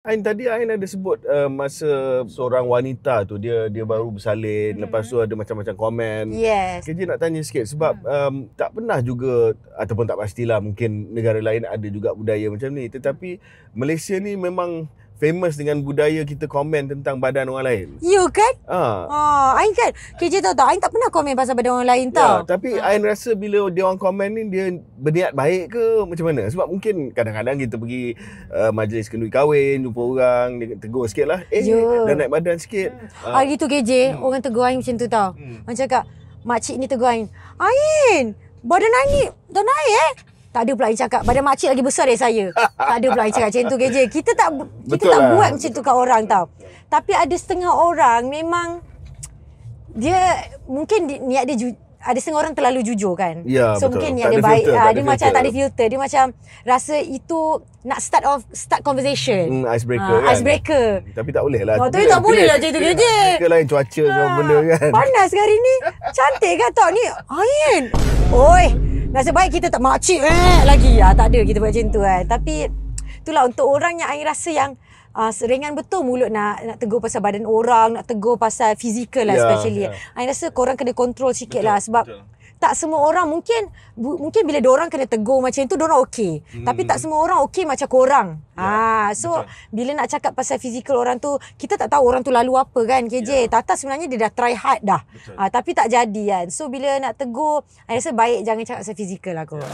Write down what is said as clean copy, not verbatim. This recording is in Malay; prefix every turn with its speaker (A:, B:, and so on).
A: Ain tadi Ain ada sebut masa seorang wanita tu dia baru bersalin, lepas tu ada macam-macam komen.
B: Yes.
A: KJ nak tanya sikit sebab tak pernah juga, ataupun tak pastilah, mungkin negara lain ada juga budaya macam ni, tetapi Malaysia ni memang famous dengan budaya kita komen tentang badan orang lain.
B: You kan? Ain kan, KJ tahu tak, Ain tak pernah komen pasal badan orang lain tau.
A: Tapi Ain rasa bila dia orang komen ni, dia berniat baik ke macam mana? Sebab mungkin kadang-kadang kita pergi majlis kenduri kahwin, jumpa orang, dia tegur sikit lah, dah naik badan sikit.
B: Hari tu KJ, orang tegur Ain macam tu tau. Orang cakap, makcik ni tegur Ain, Ain, badan Ain ni dah naik Tak ada pula Ain cakap, badan makcik lagi besar dari saya. Tak ada pula Ain cakap macam tu KJ. Kita tak buat macam tu kat orang tau. Tapi ada setengah orang memang dia mungkin niat dia ada setengah orang terlalu jujur kan.
A: Ya,
B: so
A: betul.
B: mungkin niat dia baik. Dia macam tak ada filter. Dia macam rasa itu nak start conversation.
A: Icebreaker kan.
B: Icebreaker.
A: Tapi tak boleh lah.
B: Tapi tak boleh lah macam tu KJ.
A: Ke lain cuaca ke benda kan.
B: Panas hari ni. Cantik kan tak ni Ain. Oi, nasib baik kita tak makcik lagi. Tak ada kita buat macam tu kan. Tapi itulah untuk orang yang Ain rasa yang seringan betul mulut nak tegur pasal badan orang, nak tegur pasal fizikal lah especially. Ain rasa korang kena control sikit lah sebab tak semua orang mungkin bila diorang kena tegur macam tu diorang okey. Tapi tak semua orang okey macam korang. So bila nak cakap pasal fizikal orang tu, kita tak tahu orang tu lalu apa kan KJ. Tata sebenarnya dia dah try hard dah. Tapi tak jadi kan. So bila nak tegur, Ain rasa baik jangan cakap pasal fizikal lah kot.